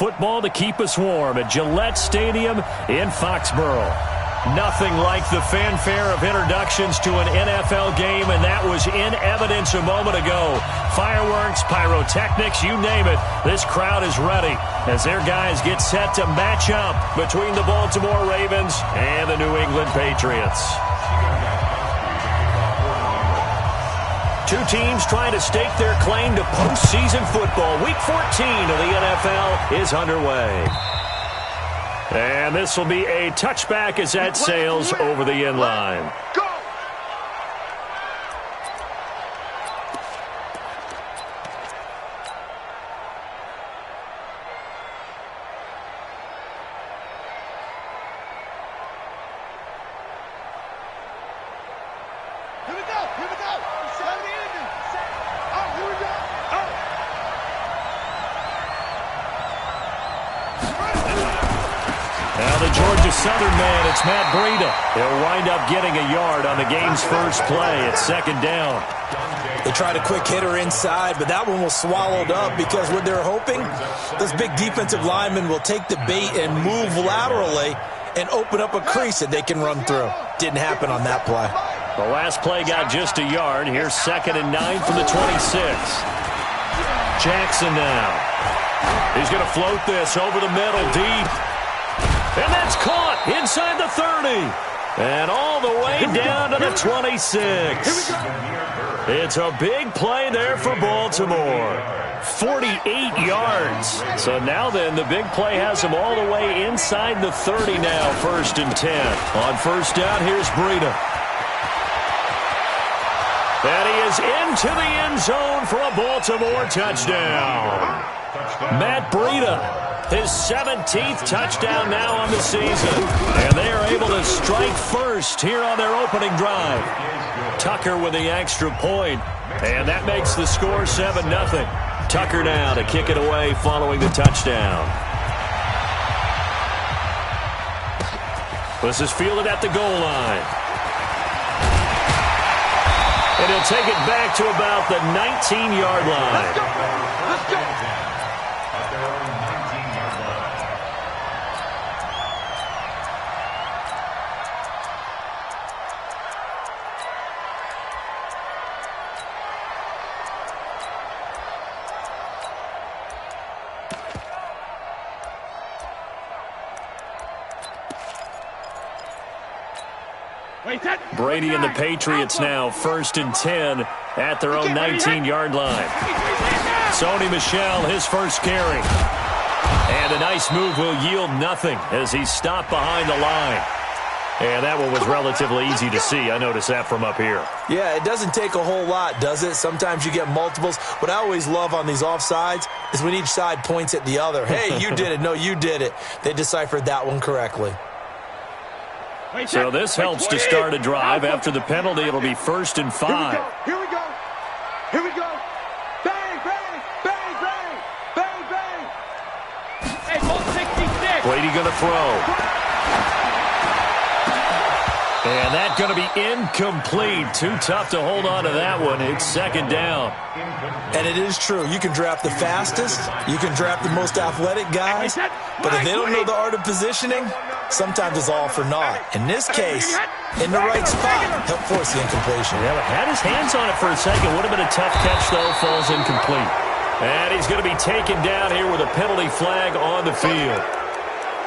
football to keep us warm at Gillette Stadium in Foxborough. Nothing like the fanfare of introductions to an NFL game, and that was in evidence a moment ago. Fireworks, pyrotechnics, you name it. This crowd is ready as their guys get set to match up between the Baltimore Ravens and the New England Patriots. Two teams trying to stake their claim to postseason football. Week 14 of the NFL is underway. And this will be a touchback as that sails over the end line. Go! Here we go! Here we go! Set the ending! Set! Oh, here we go! Now the Georgia Southern man, it's Matt Breida. He'll wind up getting a yard on the game's first play at second down. They tried a quick hitter inside, but that one was swallowed up because what they're hoping, those big defensive linemen will take the bait and move laterally and open up a crease that they can run through. Didn't happen on that play. The last play got just a yard. Here's 2nd and 9 from the 26. Jackson now. He's going to float this over the middle, deep. And that's caught inside the 30. And all the way down to the 26. It's a big play there for Baltimore. 48 yards. So now then, the big play has them all the way inside the 30 now, 1st and 10. On first down, here's Breida. And he is into the end zone for a Baltimore touchdown. Matt Breida. His 17th touchdown now on the season. And they are able to strike first here on their opening drive. Tucker with the extra point. And that makes the score 7-0. Tucker now to kick it away following the touchdown. This is fielded at the goal line. And he'll take it back to about the 19-yard line. Let's go! Let's go! Brady and the Patriots now 1st and 10 at their own 19-yard line. Sony Michel, his first carry. And a nice move will yield nothing as he's stopped behind the line. And that one was relatively easy to see. I noticed that from up here. Yeah, it doesn't take a whole lot, does it? Sometimes you get multiples. What I always love on these offsides is when each side points at the other. Hey, you did it. No, you did it. They deciphered that one correctly. So this helps to start a drive. After the penalty, it'll be 1st and 5. Here we go. Here we go. Bang, bang, bang, bang, bang, bang. Hey, goal 66. Brady going to throw. And that's going to be incomplete. Too tough to hold on to that one. It's 2nd down. And it is true. You can draft the fastest. You can draft the most athletic guys. But if they don't know the art of positioning, sometimes it's all for naught. In this case, in the right spot, help force the incompletion. Yeah, but had his hands on it for a second. Would have been a tough catch, though. Falls incomplete. And he's going to be taken down here with a penalty flag on the field.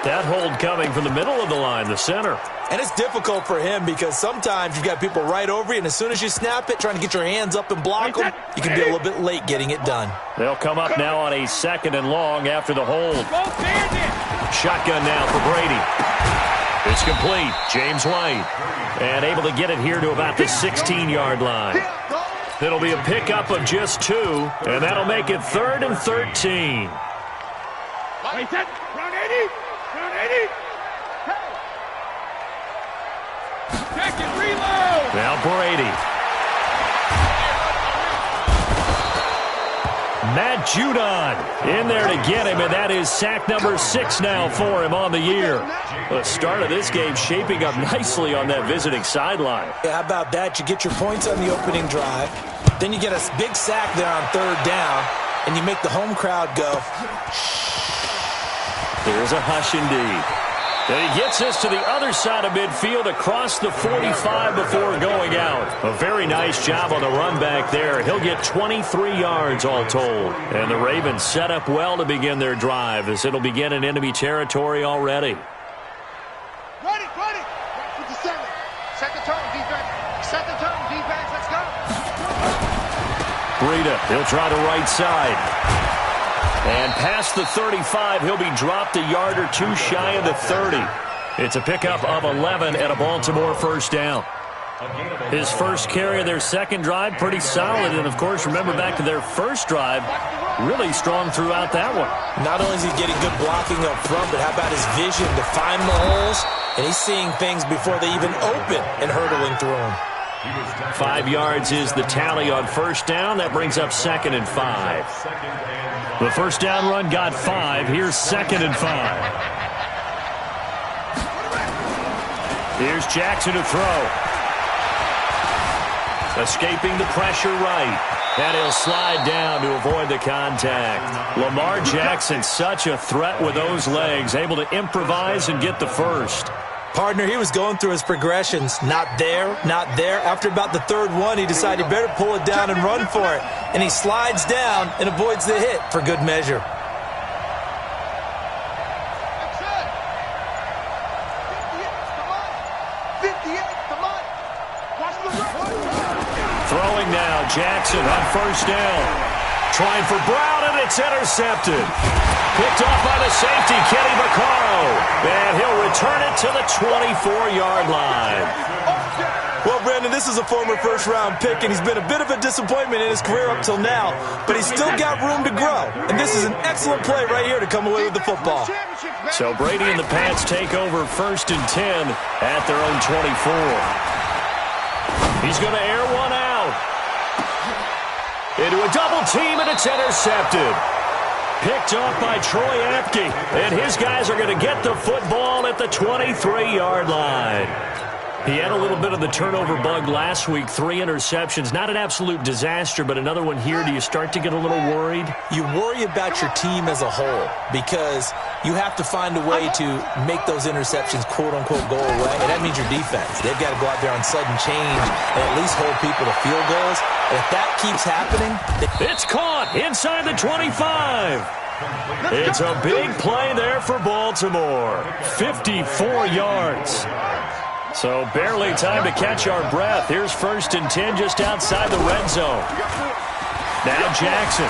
That hold coming from the middle of the line, the center. And it's difficult for him because sometimes you've got people right over you, and as soon as you snap it, trying to get your hands up and block them, you can be a little bit late getting it done. They'll come up now on a 2nd and long after the hold. Shotgun now for Brady. It's complete. James White. And able to get it here to about the 16-yard line. It'll be a pickup of just 2, and that'll make it 3rd and 13. Wait, that round 80. Round 80. Second reload. Now Brady. Matt Judon in there to get him, and that is sack number 6 now for him on the year. The start of this game shaping up nicely on that visiting sideline. Yeah, how about that? You get your points on the opening drive, then you get a big sack there on 3rd down, and you make the home crowd go, shh. There's a hush indeed. And he gets us to the other side of midfield across the 45 before going out. A very nice job on the run back there. He'll get 23 yards all told. And the Ravens set up well to begin their drive as it'll begin in enemy territory already. Ready. With the seven. Set the tone, defense. Set the tone, defense. Let's go. Breida, he'll try the right side. And past the 35, he'll be dropped a yard or two shy of the 30. It's a pickup of 11 and a Baltimore first down. His first carry of their second drive, pretty solid. And, of course, remember back to their first drive, really strong throughout that one. Not only is he getting good blocking up front, but how about his vision to find the holes? And he's seeing things before they even open and hurdling through them. 5 yards is the tally on first down. That brings up 2nd and 5. The first down run got 5. Here's 2nd and 5. Here's Jackson to throw. Escaping the pressure right. And he'll slide down to avoid the contact. Lamar Jackson, such a threat with those legs, able to improvise and get the first. Partner, he was going through his progressions. Not there, not there. After about the third one, he decided better pull it down and run for it. And he slides down and avoids the hit for good measure. Throwing now, Jackson on first down. Trying for Brown, and it's intercepted. Picked off by the safety, Kenny Vaccaro. And he'll return it to the 24-yard line. Well, Brandon, this is a former first-round pick, and he's been a bit of a disappointment in his career up till now. But he's still got room to grow. And this is an excellent play right here to come away with the football. So Brady and the Pats take over 1st and 10 at their own 24. He's going to air one out. Into a double team, and it's intercepted. Picked off by Troy Apke. And his guys are going to get the football at the 23-yard line. He had a little bit of the turnover bug last week, 3 interceptions. Not an absolute disaster, but another one here. Do you start to get a little worried? You worry about your team as a whole because you have to find a way to make those interceptions, quote-unquote, go away. And that means your defense. They've got to go out there on sudden change and at least hold people to field goals. And if that keeps happening... It's caught inside the 25. It's a big play there for Baltimore. 54 yards. So barely time to catch our breath. Here's 1st and 10 just outside the red zone. Now Jackson.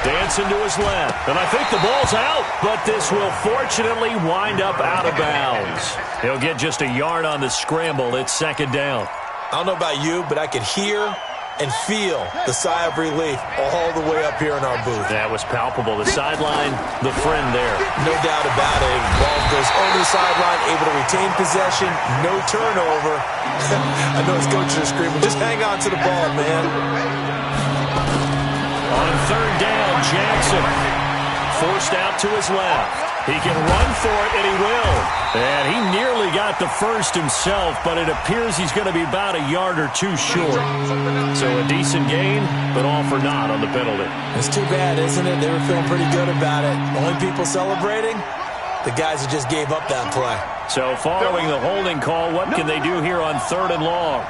Dancing to his left. And I think the ball's out. But this will fortunately wind up out of bounds. He'll get just a yard on the scramble. It's 2nd down. I don't know about you, but I could hear and feel the sigh of relief all the way up here in our booth. That was palpable. The sideline, the friend there. No doubt about it. Ball goes over the sideline, able to retain possession, no turnover. I know his coaches are screaming, just hang on to the ball, man. On 3rd down, Jackson forced out to his left. He can run for it, and he will. And he nearly got the first himself, but it appears he's going to be about a yard or two short. So a decent gain, but all for naught on the penalty. It's too bad, isn't it? They were feeling pretty good about it. Only people celebrating, the guys who just gave up that play. So following the holding call, what can they do here on 3rd and long?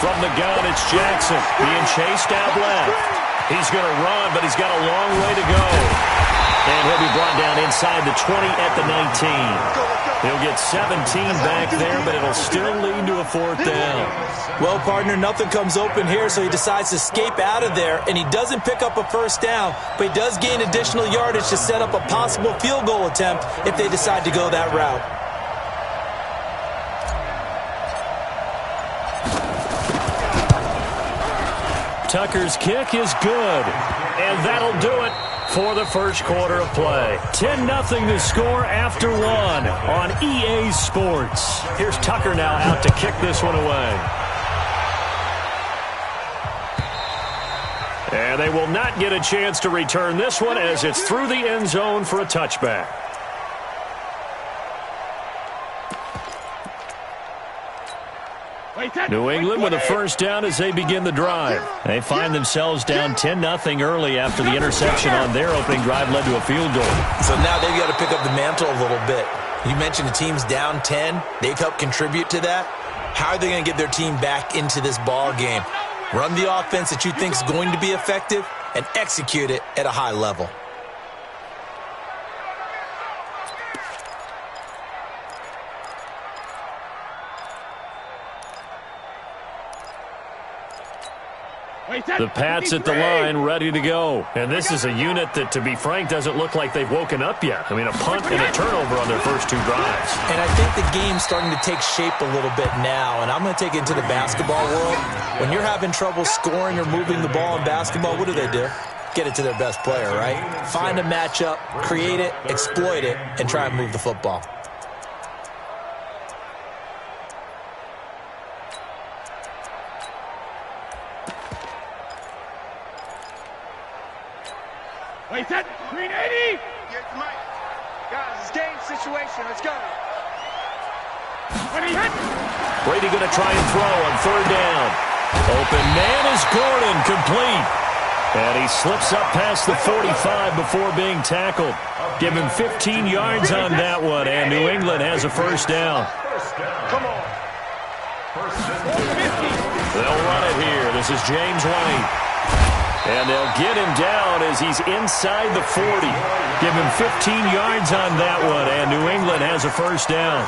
From the gun, it's Jackson being chased out left. He's going to run, but he's got a long way to go. And he'll be brought down inside the 20 at the 19. He'll get 17 back there, but it'll still lead to a 4th down. Well, partner, nothing comes open here, so he decides to escape out of there, and he doesn't pick up a first down, but he does gain additional yardage to set up a possible field goal attempt if they decide to go that route. Tucker's kick is good, and that'll do it for the first quarter of play. 10-0 to score after 1 on EA Sports. Here's Tucker now out to kick this one away. And they will not get a chance to return this one as it's through the end zone for a touchback. New England with a first down as they begin the drive. They find themselves down 10-0 early after the interception on their opening drive led to a field goal. So now they've got to pick up the mantle a little bit. You mentioned the team's down 10. They've helped contribute to that. How are they going to get their team back into this ball game? Run the offense that you think is going to be effective and execute it at a high level. The Pats at the line, ready to go. And this is a unit that, to be frank, doesn't look like they've woken up yet. I mean, a punt and a turnover on their first two drives. And I think the game's starting to take shape a little bit now. And I'm going to take it into the basketball world. When you're having trouble scoring or moving the ball in basketball, what do? Get it to their best player, right? Find a matchup, create it, exploit it, and try and move the football. Wait, that 380. Guys, it's game situation. Let's go. Brady going to try and throw on third down. Open man is Gordon, complete. And he slips up past the 45 before being tackled. Give him 15 yards on that one, and New England has a first down. Come on. They'll run it here. This is James White. And they'll get him down as he's inside the 40. Give him 15 yards on that one, and New England has a first down.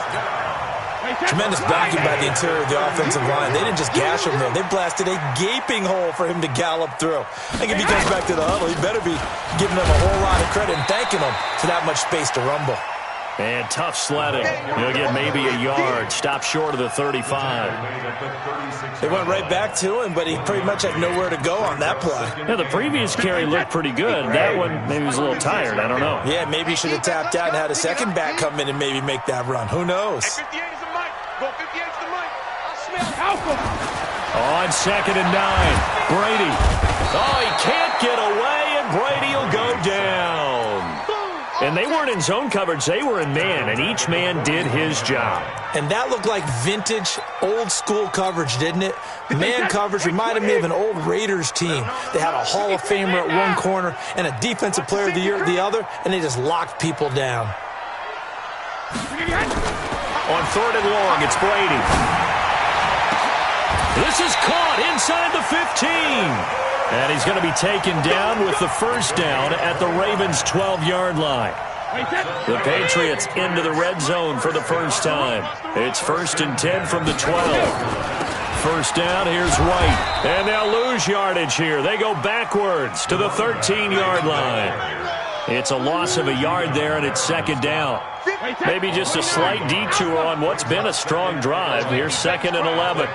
Tremendous blocking by the interior of the offensive line. They didn't just gash him there. They blasted a gaping hole for him to gallop through. I think if he comes back to the huddle, he better be giving them a whole lot of credit and thanking them for that much space to rumble. And tough sledding. He'll get maybe a yard. Stop short of the 35. They went right back to him, but he pretty much had nowhere to go on that play. Yeah, the previous carry looked pretty good. That one, maybe he was a little tired. I don't know. Yeah, maybe he should have tapped out and had a second back come in and maybe make that run. Who knows? 58 is the mic. Go 58 is the mic. I smell alpha. On 2nd and 9, Brady. Oh, he can't get away, and Brady will go down. And they weren't in zone coverage. They were in man, and each man did his job. And that looked like vintage, old-school coverage, didn't it? Man coverage reminded me of an old Raiders team. They had a Hall of Famer at one corner and a Defensive Player of the Year at the other, and they just locked people down. On 3rd and long, it's Brady. This is caught inside the 15. And he's going to be taken down with the first down at the Ravens' 12-yard line. The Patriots into the red zone for the first time. It's 1st and 10 from the 12. First down, here's White. And they'll lose yardage here. They go backwards to the 13-yard line. It's a loss of a yard there, and it's 2nd down. Maybe just a slight detour on what's been a strong drive. Here's 2nd and 11.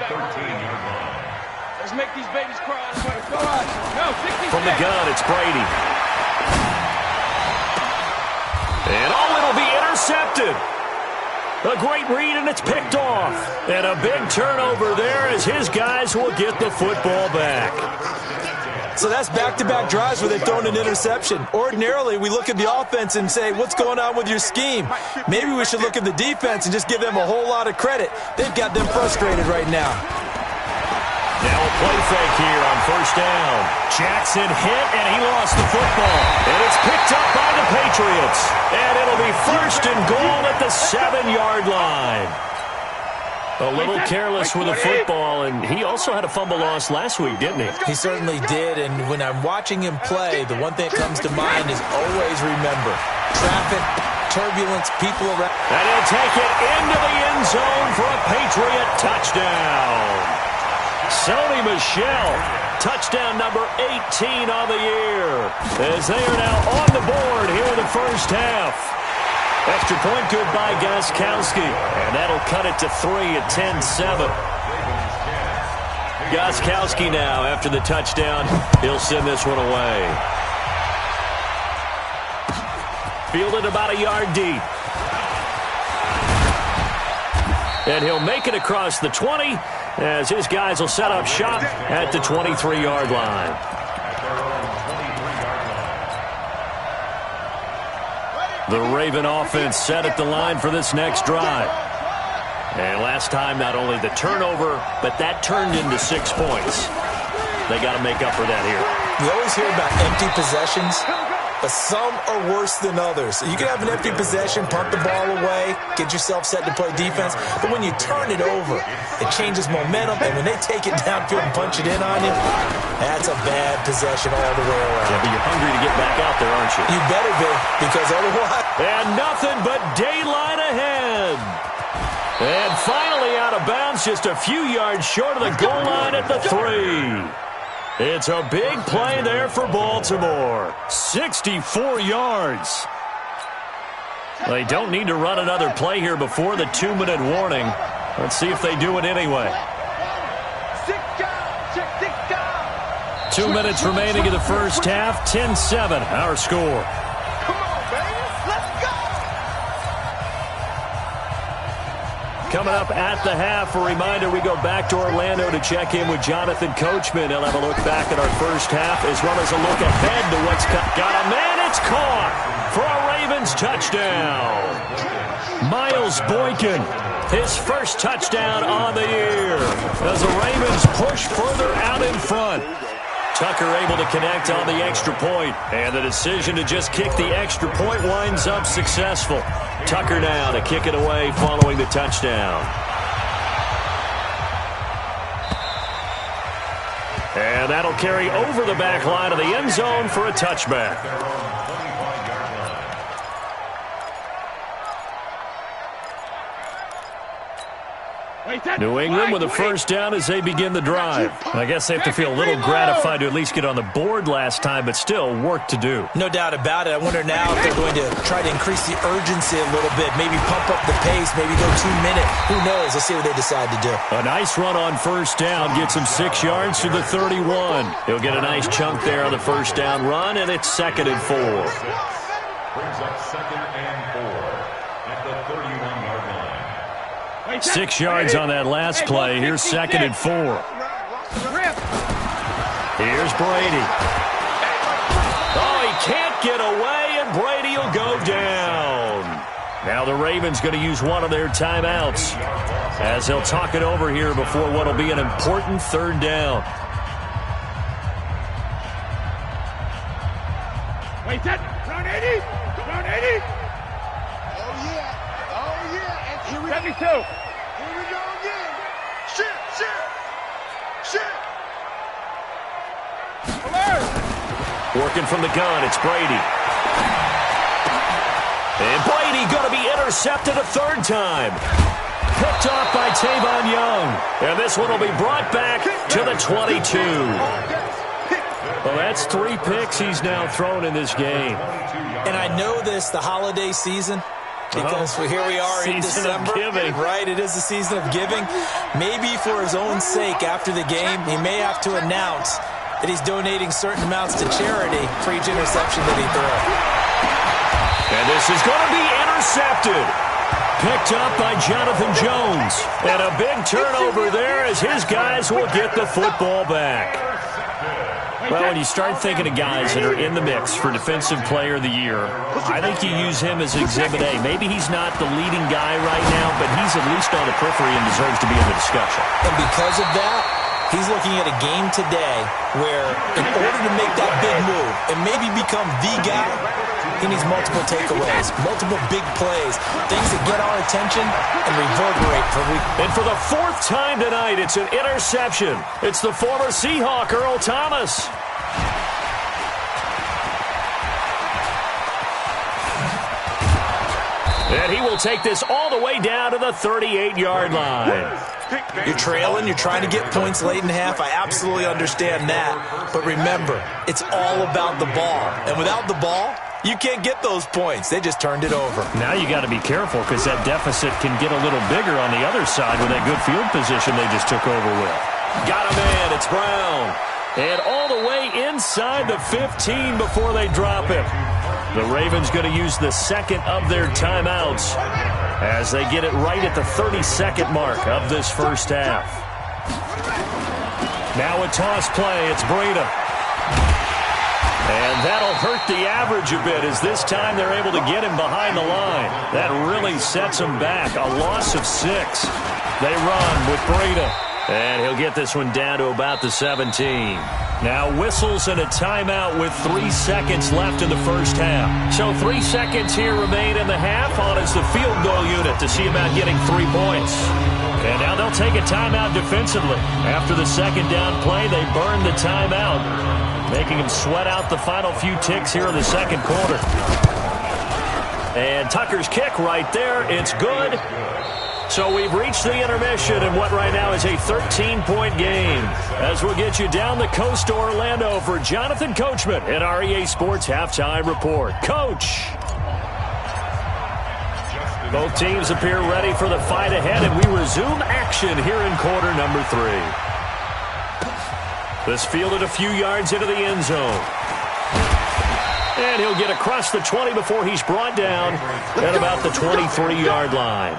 Let's make these babies cry. From the gun, it's Brady. And it'll be intercepted. A great read, and it's picked off. And a big turnover there as his guys will get the football back. So that's back-to-back drives where they've thrown an interception. Ordinarily, we look at the offense and say, what's going on with your scheme? Maybe we should look at the defense and just give them a whole lot of credit. They've got them frustrated right now. Now a play fake here on first down. Jackson hit, and he lost the football. And it's picked up by the Patriots. And it'll be 1st and goal at the 7-yard line. A little careless with the football, and he also had a fumble loss last week, didn't he? He certainly did, and when I'm watching him play, the one thing that comes to mind is always remember, traffic, turbulence, people around. And he'll take it into the end zone for a Patriot touchdown. Sony Michel, touchdown number 18 on the year, as they are now on the board here in the first half. Extra point good by Gostkowski, and that'll cut it to 3 at 10-7. Gostkowski now, after the touchdown, he'll send this one away. Fielded about a yard deep. And he'll make it across the 20, as his guys will set up shop at the 23-yard line. The Raven offense set at the line for this next drive. And last time, not only the turnover, but that turned into 6 points. They got to make up for that here. We always hear about empty possessions, but some are worse than others. You can have an empty possession, punt the ball away, get yourself set to play defense, but when you turn it over, it changes momentum, and when they take it downfield and punch it in on you, that's a bad possession all the way around. Yeah, but you're hungry to get back out there, aren't you? You better be, because otherwise... And nothing but daylight ahead. And finally out of bounds, just a few yards short of the goal line at the 3. It's a big play there for Baltimore. 64 yards. They don't need to run another play here before the 2-minute warning. Let's see if they do it anyway. 2 minutes remaining in the first half. 10-7, our score. Coming up at the half, a reminder, we go back to Orlando to check in with Jonathan Coachman. He'll have a look back at our first half as well as a look ahead to what's got a man. It's caught for a Ravens touchdown. Miles Boykin, his first touchdown on the year as the Ravens push further out in front. Tucker able to connect on the extra point, and the decision to just kick the extra point winds up successful. Tucker now to kick it away following the touchdown. And that'll carry over the back line of the end zone for a touchback. New England with a first down as they begin the drive. I guess they have to feel a little gratified to at least get on the board last time, but still work to do. No doubt about it. I wonder now if they're going to try to increase the urgency a little bit, maybe pump up the pace, maybe go 2 minute. Who knows? Let's see what they decide to do. A nice run on first down gets him 6 yards to the 31. He'll get a nice chunk there on the first down run, and it's 2nd and 4. Brings up 2nd and 4 at the 31-yard line. 6 yards on that last play. Here's 2nd and 4. Here's Brady. Oh, he can't get away, and Brady will go down. Now the Ravens going to use one of their timeouts as they'll talk it over here before what will be an important 3rd down. Wait, that round 80? Round 80? Oh, yeah. Oh, yeah. And here we 72. go. Here we go again. Shit. Alert! Working from the gun, it's Brady. And Brady going to be intercepted a 3rd time. Picked off by Tavon Young. And this one will be brought back to the 22. Well, that's 3 picks he's now thrown in this game. And I know this, the holiday season, because here we are in December. Giving. Right, it is the season of giving. Maybe for his own sake after the game, he may have to announce that he's donating certain amounts to charity for each interception that he throws. And this is going to be intercepted. Picked up by Jonathan Jones. And a big turnover there as his guys will get the football back. Well, when you start thinking of guys that are in the mix for Defensive Player of the Year, I think you use him as Exhibit A. Maybe he's not the leading guy right now, but he's at least on the periphery and deserves to be in the discussion. And because of that, he's looking at a game today where in order to make that big move and maybe become the guy, he needs multiple takeaways, multiple big plays, things that get our attention and reverberate for week. And for the 4th time tonight, it's an interception. It's the former Seahawk, Earl Thomas. And he will take this all the way down to the 38-yard line. You're trailing, you're trying to get points late in half. I absolutely understand that. But remember, it's all about the ball. And without the ball, you can't get those points. They just turned it over. Now you got to be careful because that deficit can get a little bigger on the other side with that good field position they just took over with. Got a man, it's Brown. And all the way inside the 15 before they drop it. The Ravens going to use the 2nd of their timeouts as they get it right at the 32nd mark of this first half. Now a toss play. It's Breida. And that'll hurt the average a bit as this time they're able to get him behind the line. That really sets him back. A loss of 6. They run with Breida. And he'll get this one down to about the 17. Now whistles and a timeout with 3 seconds left in the first half. So 3 seconds here remain in the half on as the field goal unit to see about getting 3 points. And now they'll take a timeout defensively. After the second down play, they burn the timeout, making him sweat out the final few ticks here in the second quarter. And Tucker's kick right there. It's good. So we've reached the intermission in what right now is a 13-point game. As we'll get you down the coast to Orlando for Jonathan Coachman in our EA Sports Halftime Report. Coach! Both teams appear ready for the fight ahead, and we resume action here in quarter number 3. This fielded a few yards into the end zone. And he'll get across the 20 before he's brought down at about the 23-yard line.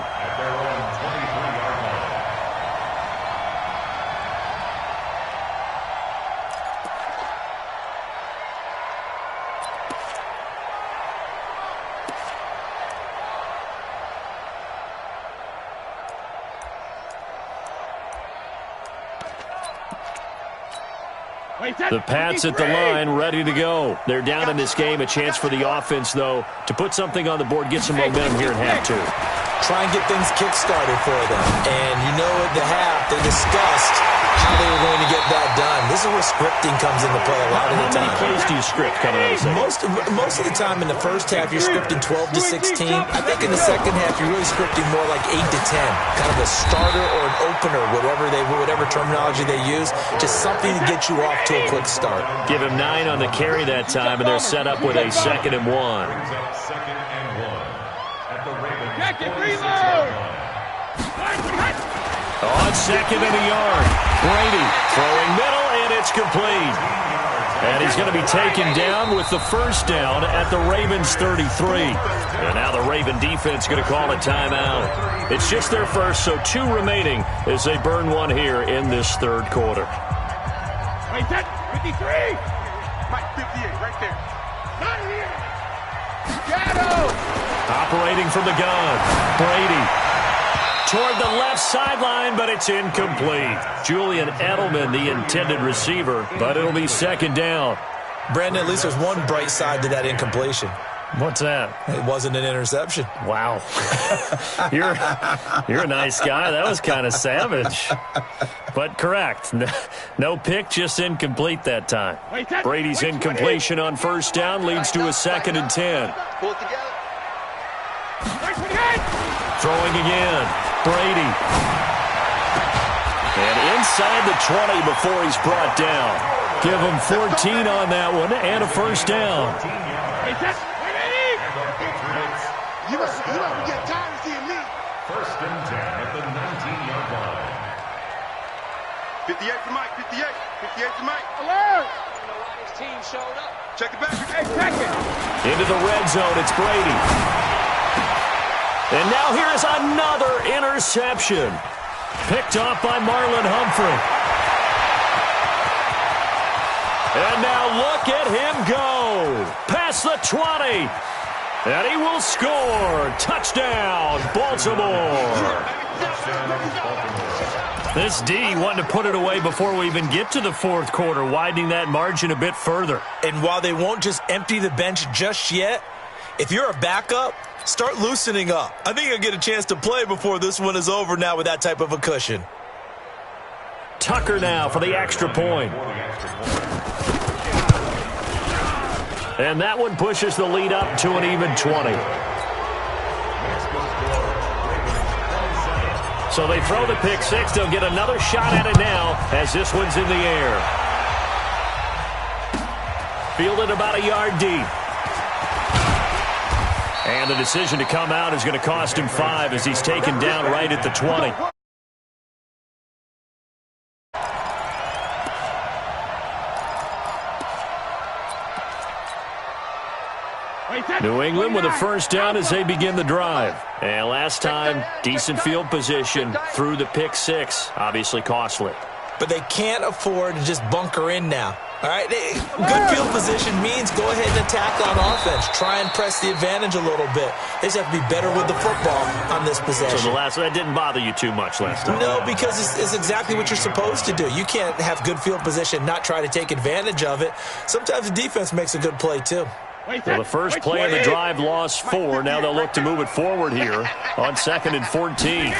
The Pats at the line, ready to go. They're down in this game. A chance for the offense, though, to put something on the board, get some momentum here in half 2. Try and get things kick-started for them. And you know at the half, they discussed how they were going to get that done. This is where scripting comes into play a lot of the time. How many plays do you script coming out of the second? Most of the time in the first half, you're scripting 12 to 16. I think in the second half, you're really scripting more like 8 to 10. Kind of a starter or an opener, whatever terminology they use. Just something to get you off to a quick start. Give him 9 on the carry that time, and they're set up with a 2nd and 1. On 2nd and a yard. Brady throwing middle, and it's complete. And he's going to be taken down with the first down at the Ravens 33. And now the Raven defense going to call a timeout. It's just their first, so 2 remaining as they burn one here in this third quarter. Wait, that 53. Mike, 58, right there. Not here. Shadow. Operating from the gun, Brady toward the left sideline, but it's incomplete. Julian Edelman, the intended receiver, but it'll be 2nd down. Brandon, at least there's one bright side to that incompletion. What's that? It wasn't an interception. Wow. You're a nice guy. That was kind of savage. But correct. No pick, just incomplete that time. Brady's incompletion on first down leads to a 2nd and 10. Pull it together. Throwing again. Brady. And inside the 20 before he's brought down. Give him 14 on that one and a first down. You don't get tired of seeing me. 1st and 10 at the 19-yard line. 58 for Mike, 58. 58 for Mike. Alert! His team showed up. Check it back. Hey, check it. Into the red zone, it's Brady. And now here's another interception. Picked off by Marlon Humphrey. And now look at him go. Past the 20. And he will score. Touchdown, Baltimore. This D wanting to put it away before we even get to the fourth quarter, widening that margin a bit further. And while they won't just empty the bench just yet, if you're a backup, start loosening up. I think you'll get a chance to play before this one is over now with that type of a cushion. Tucker now for the extra point. And that one pushes the lead up to an even 20. So they throw the pick 6. They'll get another shot at it now as this one's in the air. Fielded about a yard deep. And the decision to come out is going to cost him 5 as he's taken down right at the 20. New England with a first down as they begin the drive. And last time, decent field position through the pick 6. Obviously costly. But they can't afford to just bunker in now. All right, good field position means go ahead and attack on offense. Try and press the advantage a little bit. They just have to be better with the football on this possession. So that didn't bother you too much last time? No, because it's exactly what you're supposed to do. You can't have good field position, not try to take advantage of it. Sometimes the defense makes a good play, too. Well, the first play of the drive lost 4. Now they'll look to move it forward here on 2nd and 14.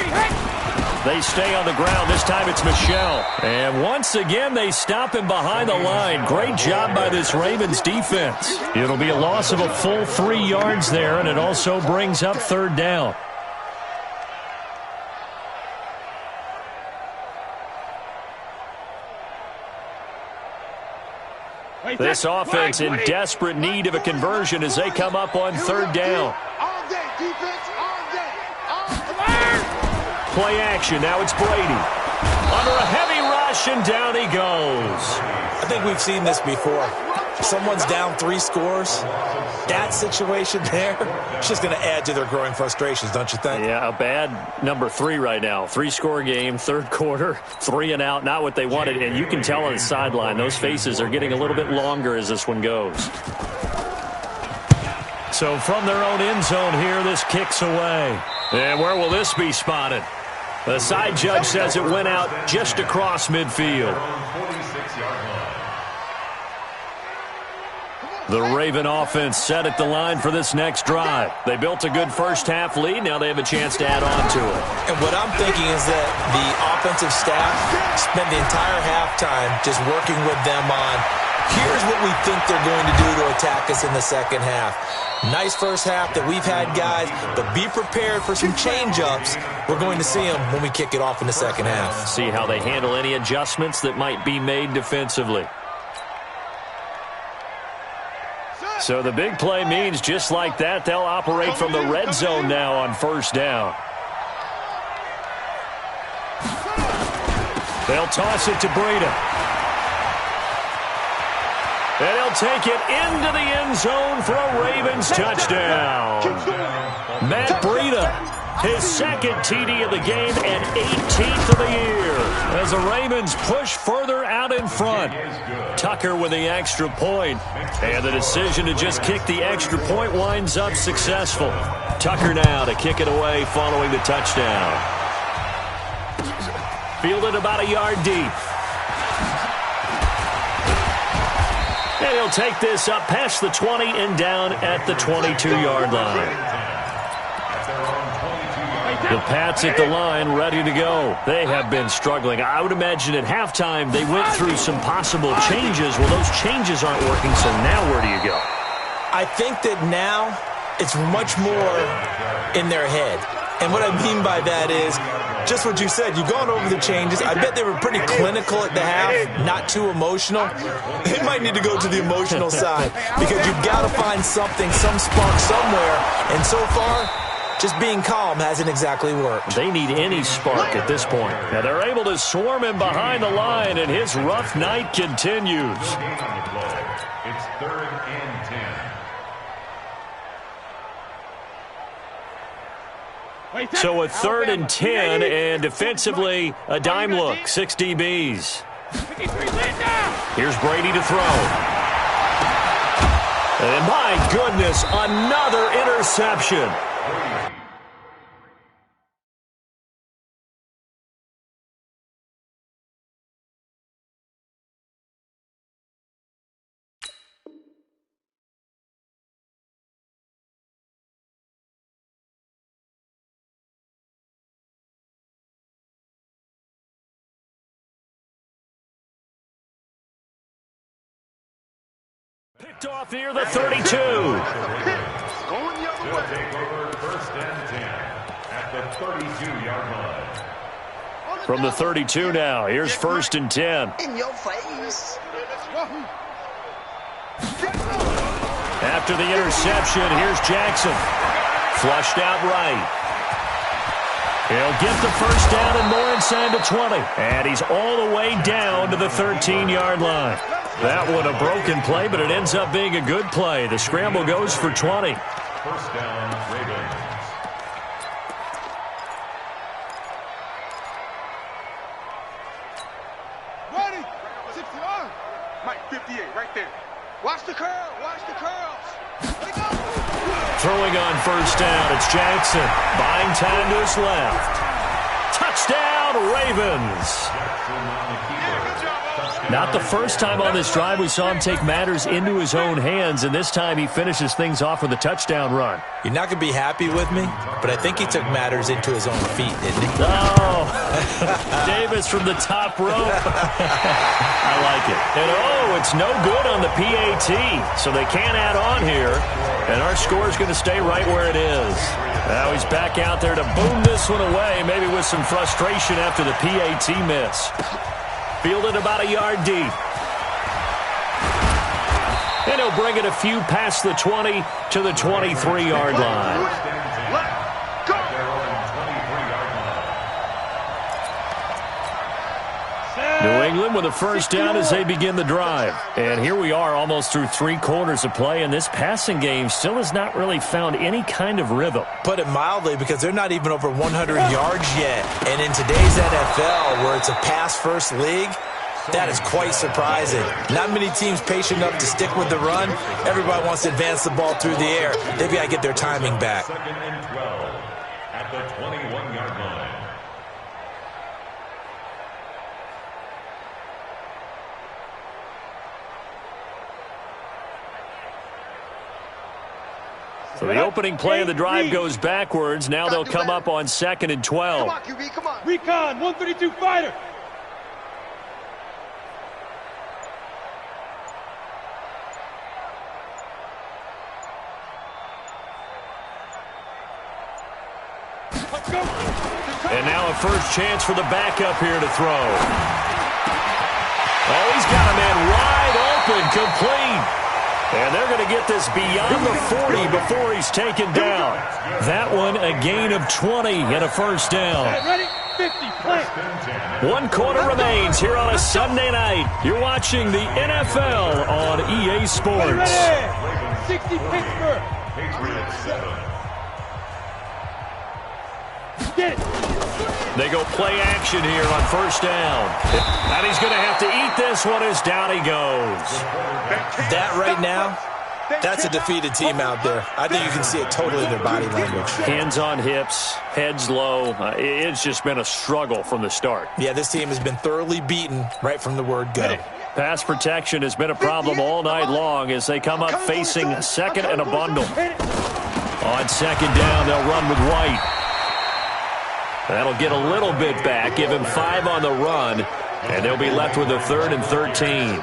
They stay on the ground. This time it's Michel. And once again, they stop him behind the line. Great job by this Ravens defense. It'll be a loss of a full 3 yards there, and it also brings up 3rd down. This offense in desperate need of a conversion as they come up on 3rd down. All day, defense, all day. Play action. Now it's Brady. Under a heavy rush, and down he goes. I think we've seen this before. Someone's down 3 scores. That situation there, it's just going to add to their growing frustrations, don't you think? Yeah, a bad number 3 right now. 3-score game, 3rd quarter, 3 and out, not what they wanted. And you can tell on the sideline, those faces are getting a little bit longer as this one goes. So from their own end zone here, this kicks away. And where will this be spotted? The side judge says it went out just across midfield. The Raven offense set at the line for this next drive. They built a good first-half lead. Now they have a chance to add on to it. And what I'm thinking is that the offensive staff spent the entire halftime just working with them on, here's what we think they're going to do to attack us in the second half. Nice first half that we've had, guys, but be prepared for some change-ups. We're going to see them when we kick it off in the second half. See how they handle any adjustments that might be made defensively. So the big play means just like that, they'll operate from the red zone now on 1st down. They'll toss it to Breida. And he'll take it into the end zone for a Ravens touchdown. Matt Breida, his 2nd TD of the game and 18th of the year. As the Ravens push further out in front. Tucker with the extra point. And the decision to just kick the extra point winds up successful. Tucker now to kick it away following the touchdown. Fielded about a yard deep. And he'll take this up past the 20 and down at the 22-yard line. The Pats at the line, ready to go. They have been struggling. I would imagine at halftime they went through some possible changes. Well, those changes aren't working, so now where do you go? I think that now it's much more in their head. And what I mean by that is just what you said. You've gone over the changes. I bet they were pretty clinical at the half, not too emotional. They might need to go to the emotional side because you've got to find something, some spark somewhere. And so far, just being calm hasn't exactly worked. They need any spark at this point. Now they're able to swarm him behind the line, and his rough night continues. It's 3rd and 10. So a 3rd and 10, and defensively, a dime look, 6 DBs. Here's Brady to throw. And my goodness, another interception. Picked off near the 32. They'll take over 1st and 10 at the 32-yard line. From the 32 now, here's 1st and 10. In your face. After the interception, here's Jackson. Flushed out right. He'll get the 1st down and more inside the 20. And he's all the way down to the 13-yard line. That one a broken play, but it ends up being a good play. The scramble goes for 20. 1st down, Ravens. Ready. 60 on. Mike 58. Watch the curl. Watch the curls. Let it go. Throwing on first down, it's Jackson. Buying time to his left. Touchdown, Ravens. Not the first time on this drive we saw him take matters into his own hands, and this time he finishes things off with a touchdown run. You're not going to be happy with me, but I think he took matters into his own feet, didn't he? Oh, Davis from the top rope. I like it. And oh, it's no good on the PAT, so they can't add on here, and our score is going to stay right where it is. Now he's back out there to boom this one away, maybe with some frustration after the PAT miss. Fielded about a yard deep. And he'll bring it a few past the 20 to the 23-yard line. New England with a first down as they begin the drive. And here we are almost through 3 quarters of play, and this passing game still has not really found any kind of rhythm. Put it mildly, because they're not even over 100 yards yet. And in today's NFL, where it's a pass-first league, that is quite surprising. Not many teams patient enough to stick with the run. Everybody wants to advance the ball through the air. They've got to get their timing back. 2nd and 12 at the 21-yard line. So the opening play of the drive goes backwards. Now they'll come up on 2nd and 12. Come on, QB, come on. Recon, 132 fighter. And now a first chance for the backup here to throw. Oh, he's got a man wide open, complete. And they're going to get this beyond the 40 before he's taken down. That one a gain of 20 and a first down. Ready? 50, play. 1 quarter remains here on a Sunday night. You're watching the NFL on EA Sports. Ready? 60, Pittsburgh. Patriots 7. Get it. They go play action here on first down. And he's going to have to eat this one as down he goes. That right now, that's a defeated team out there. I think you can see it totally in their body language. Hands on hips, heads low. It's just been a struggle from the start. Yeah, this team has been thoroughly beaten right from the word go. Pass protection has been a problem all night long as they come up facing second and a bundle. On second down, they'll run with White. That'll get a little bit back, give him 5 on the run, and they'll be left with a 3rd and 13.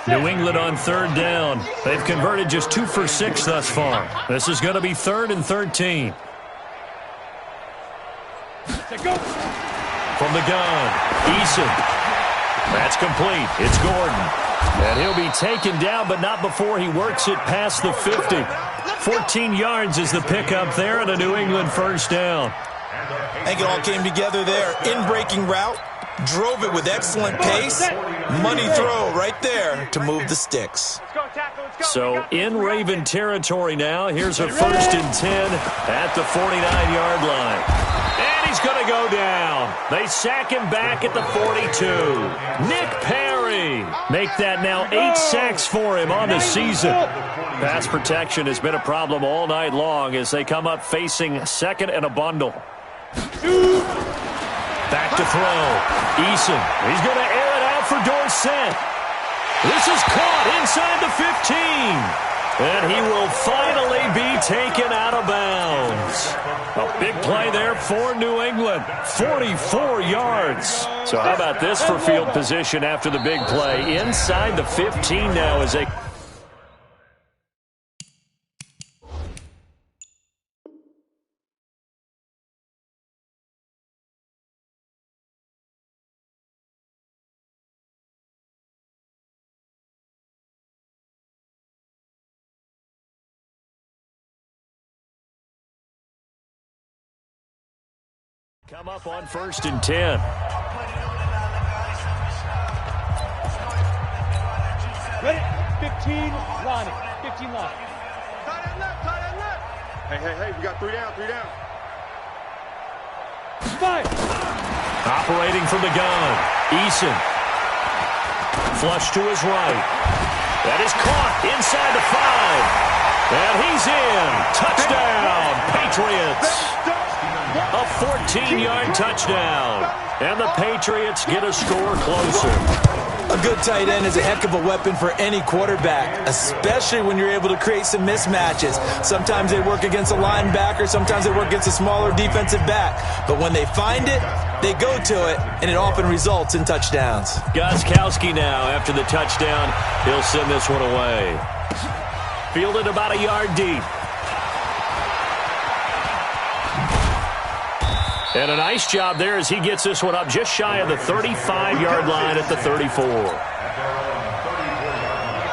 New England on 3rd down. They've converted just 2 for 6 thus far. This is going to be 3rd and 13. From the gun, Eason. That's complete. It's Gordon. And he'll be taken down, but not before he works it past the 50. 14 yards is the pickup there and a New England first down. I think it all came together there. In-breaking route, drove it with excellent pace. Money throw right there to move the sticks. So in Raven territory now. Here's a 1st and 10 at the 49-yard line. And he's going to go down. They sack him back at the 42. Nick Perry. Make that now 8 sacks for him on the season. Pass protection has been a problem all night long as they come up facing second and a bundle. Back to throw. Eason. He's going to air it out for Dorsett. This is caught inside the 15. And he will finally be taken out of bounds. A big play there for New England. 44 yards. So how about this for field position after the big play? Inside the 15 now as they... come up on 1st and 10. Ready? 15, Lonnie. 15 line. Tight end left. Hey, we got 3 down. 5. Operating from the gun. Eason. Flush to his right. That is caught inside the 5. And he's in. Touchdown, Patriots. A 14-yard touchdown. And the Patriots get a score closer. A good tight end is a heck of a weapon for any quarterback, especially when you're able to create some mismatches. Sometimes they work against a linebacker, sometimes they work against a smaller defensive back. But when they find it, they go to it, and it often results in touchdowns. Gostkowski now, after the touchdown, he'll send this one away. Fielded about a yard deep. And a nice job there as he gets this one up just shy of the 35-yard line at the 34.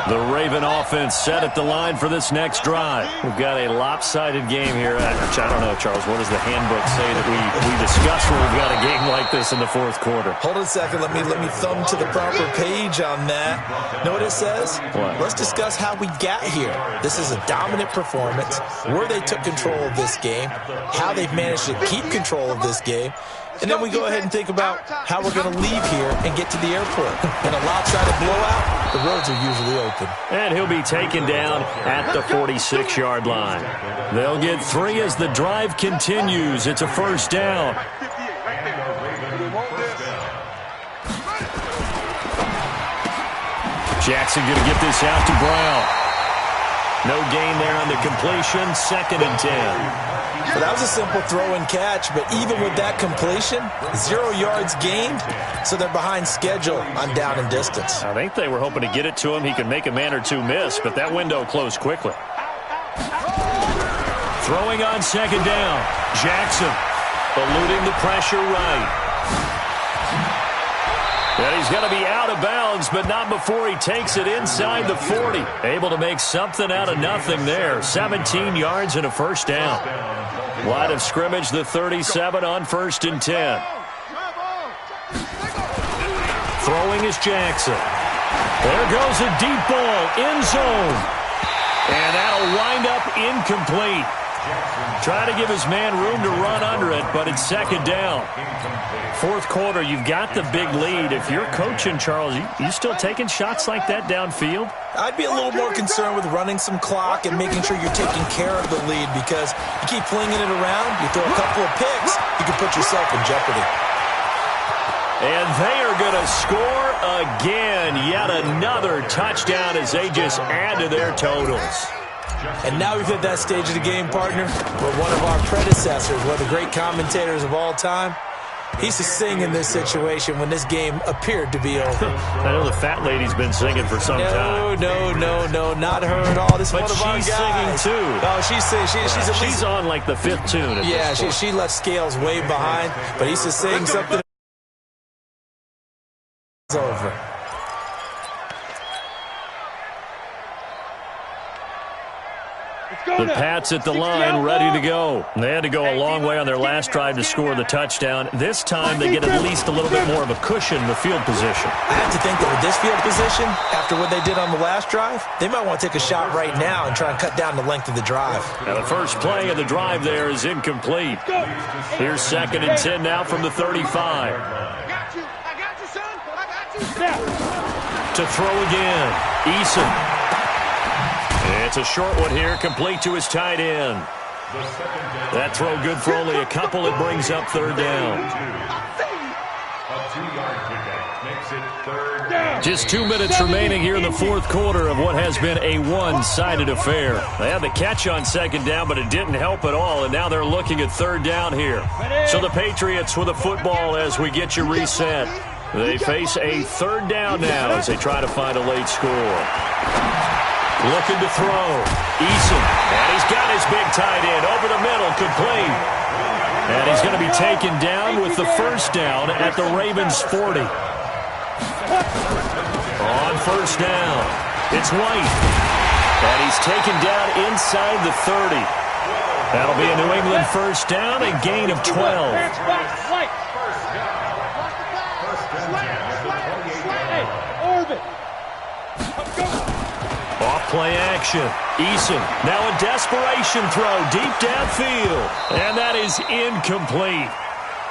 The Raven offense set at the line for this next drive. We've got a lopsided game here. I don't know, Charles. What does the handbook say that we discuss when we've got a game like this in the fourth quarter? Hold on a second. Let me thumb to the proper page on that. Know what it says? What? Let's discuss how we got here. This is a dominant performance, where they took control of this game, how they've managed to keep control of this game, and then we go ahead and think about how we're going to leave here and get to the airport. In a lopsided blowout, the roads are usually open. And he'll be taken down at the 46-yard line. They'll get 3 as the drive continues. It's a first down. Jackson going to get this out to Brown. No gain there on the completion. 2nd and 10. So that was a simple throw and catch, but even with that completion, 0 yards gained, so they're behind schedule on down and distance. I think they were hoping to get it to him. He could make a man or two miss, but that window closed quickly. Throwing on 2nd down. Jackson eluding the pressure right. And he's going to be out of bounds, but not before he takes it inside the 40. Able to make something out of nothing there. 17 yards and a first down. Line of scrimmage, the 37 on 1st and 10. Throwing is Jackson. There goes a deep ball, end zone. And that'll wind up incomplete. Try to give his man room to run under it, but it's 2nd down. Fourth quarter, you've got the big lead. If you're coaching, Charles, you still taking shots like that downfield? I'd be a little more concerned with running some clock and making sure you're taking care of the lead, because you keep flinging it around, you throw a couple of picks, you can put yourself in jeopardy. And they are going to score again. Yet another touchdown as they just add to their totals. And now we've hit that stage of the game, partner, where one of our predecessors, one of the great commentators of all time, he used to sing in this situation when this game appeared to be over. I know the fat lady's been singing for some time. No, not her at all. This is but one of our guys. She's singing too. Oh, she's singing. She's on like the 5th tune at this point. she left Scales way behind, but he used to sing something over. The Pats at the line, ready to go. They had to go a long way on their last drive to score the touchdown. This time they get at least a little bit more of a cushion in the field position. I have to think that with this field position, after what they did on the last drive, they might want to take a shot right now and try and cut down the length of the drive. Now the first play of the drive there is incomplete. Here's 2nd and 10 now from the 35. I got you, son. I got you. To throw again, Eason. It's a short one here, complete to his tight end. That throw good for only a couple. It brings up 3rd down. A 2-yard pickup makes it 3rd down. Just 2 minutes remaining here in the fourth quarter of what has been a one-sided affair. They had the catch on 2nd down, but it didn't help at all, and now they're looking at 3rd down here. So the Patriots with a football as we get you reset. They face a 3rd down now as they try to find a late score. Looking to throw. Eason. And he's got his big tight end over the middle, complete. And he's going to be taken down with the first down at the Ravens' 40. On 1st down, it's White. And he's taken down inside the 30. That'll be a New England first down, a gain of 12. Off-play action. Eason, now a desperation throw deep downfield. And that is incomplete.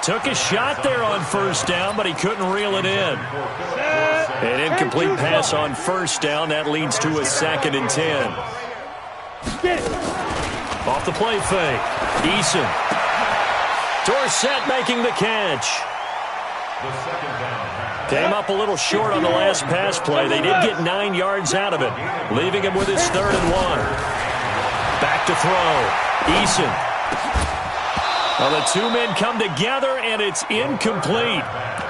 Took a shot there on first down, but he couldn't reel it in. An incomplete pass on first down. That leads to a 2nd and 10. Off the play fake. Eason. Dorsett making the catch. Came up a little short on the last pass play. They did get 9 yards out of it, leaving him with his 3rd and 1. Back to throw. Eason. Well, the two men come together, and it's incomplete.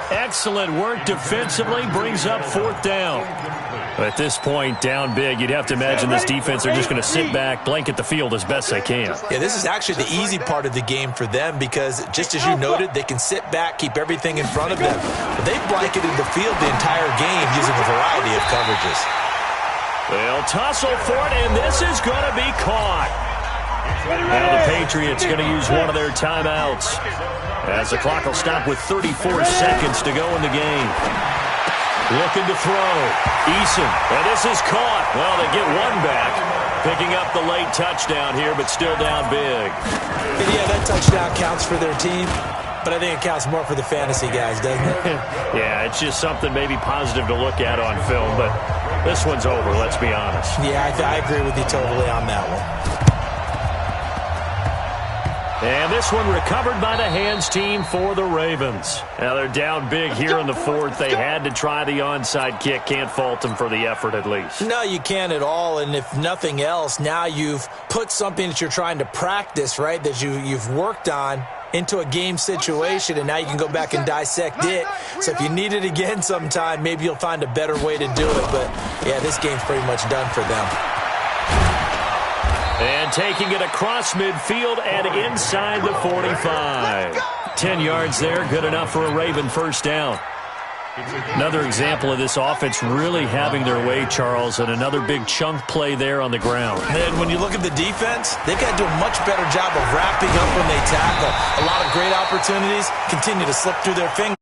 Excellent work defensively, brings up 4th down. At this point, down big, you'd have to imagine this defense are just going to sit back, blanket the field as best they can. Yeah, this is actually the easy part of the game for them because, just as you noted, they can sit back, keep everything in front of them. But they've blanketed the field the entire game using a variety of coverages. They'll tussle for it, and this is going to be caught. Now the Patriots going to use one of their timeouts as the clock will stop with 34 seconds to go in the game. Looking to throw. Eason. And this is caught. Well, they get one back. Picking up the late touchdown here, but still down big. And yeah, that touchdown counts for their team, but I think it counts more for the fantasy guys, doesn't it? Yeah, it's just something maybe positive to look at on film, but this one's over, let's be honest. Yeah, I agree with you totally on that one. And this one recovered by the hands team for the Ravens. Now they're down big here in the 4th. They had to try the onside kick. Can't fault them for the effort at least. No, you can't at all. And if nothing else, now you've put something that you're trying to practice, right, that you've worked on into a game situation, and now you can go back and dissect it. So if you need it again sometime, maybe you'll find a better way to do it. But, yeah, this game's pretty much done for them. And taking it across midfield and inside the 45. 10 yards there, good enough for a Raven 1st down. Another example of this offense really having their way, Charles, and another big chunk play there on the ground. And when you look at the defense, they've got to do a much better job of wrapping up when they tackle. A lot of great opportunities continue to slip through their fingers.